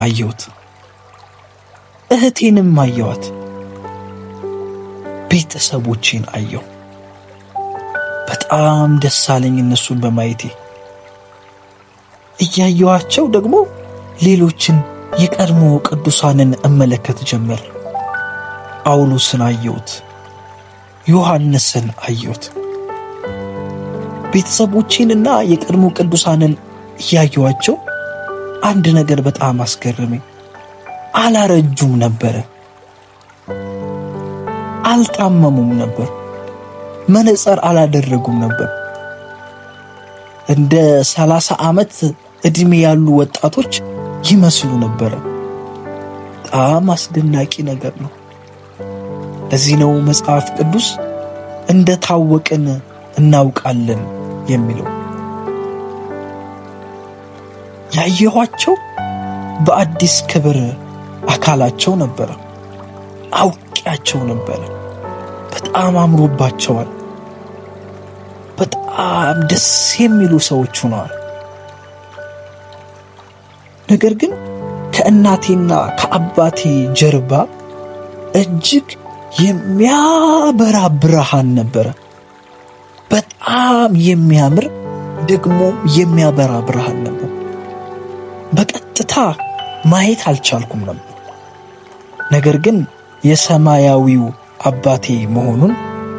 አየሁት፣ እህቴንም አየኋት፣ ቤተሰቦቼን አየሁ። በጣም ደስ አለኝ እነሱን በማየቴ። እያየኋቸው ደግሞ ሌሎችን የቀድሞ ቅዱሳንን እመለከት ጀመር። ጳውሎስን አየሁት፣ ዮሐንስን አየሁት። ቤተሰቦቼንና የቀድሞ ቅዱሳንን እያየኋቸው አንድ ነገር በጣም አስገረመኝ። አላረጁም ነበር፣ አልታመሙም ነበር፣ መነጽር አላደረጉም ነበር። እንደ 30 ዓመት ዕድሜ ያሉ ወጣቶች ይመስሉ ነበር። በጣም አስደናቂ ነገር ነው። ለዚህ ነው መጽሐፍ ቅዱስ እንደታወቅን እናውቃለን የሚለው። ያየኋቸው በአዲስ ክብር አካላቸው ነበር። አውቄያቸው ነበር። በጣም አምሮባቸዋል። በጣም ደስ የሚሉ ሰዎች ሆነዋል። ነገር ግን ከእናቴና ከአባቴ ጀርባ እጅግ የሚያበራ ብርሃን ነበረ። በጣም የሚያምር ደግሞ የሚያበራ ብርሃን ነበር። በቀጥታ ማየት አልቻልኩም ነበር። ነገር ግን የሰማያዊው አባቴ መሆኑን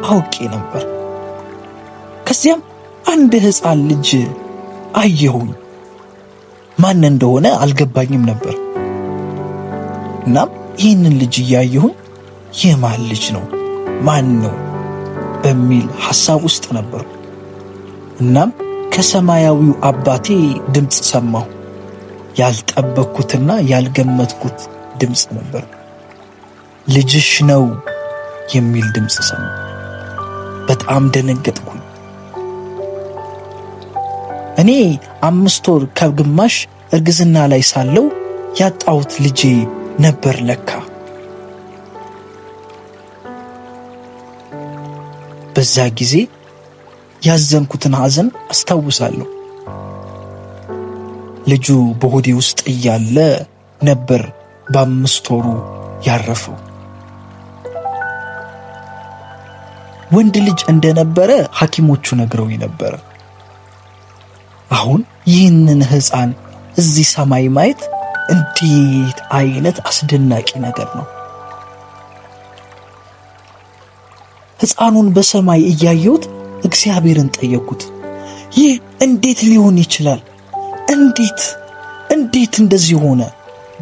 አውቄ ነበር። ከዚያም አንድ ሕፃን ልጅ አየሁኝ። ማን እንደሆነ አልገባኝም ነበር። እናም ይህንን ልጅ እያየሁኝ የማን ልጅ ነው? ማን ነው? በሚል ሐሳብ ውስጥ ነበር። እናም ከሰማያዊው አባቴ ድምፅ ሰማሁ። ያልጠበቅኩትና ያልገመትኩት ድምፅ ነበር። ልጅሽ ነው የሚል ድምፅ ሰማሁ። በጣም ደነገጥኩኝ። እኔ 5 ወር ከግማሽ እርግዝና ላይ ሳለው ያጣሁት ልጄ ነበር ለካ። በዛ ጊዜ ያዘንኩትን ሐዘን አስታውሳለሁ። ልጁ በሆዴ ውስጥ እያለ ነበር በ5 ወሩ ያረፈው። ወንድ ልጅ እንደነበረ ሐኪሞቹ ነግረውኝ ነበር። አሁን ይህንን ሕፃን እዚህ ሰማይ ማየት እንዴት አይነት አስደናቂ ነገር ነው! ሕፃኑን በሰማይ እያየሁት እግዚአብሔርን ጠየቅኩት። ይህ እንዴት ሊሆን ይችላል? እንዴት እንደዚህ ሆነ?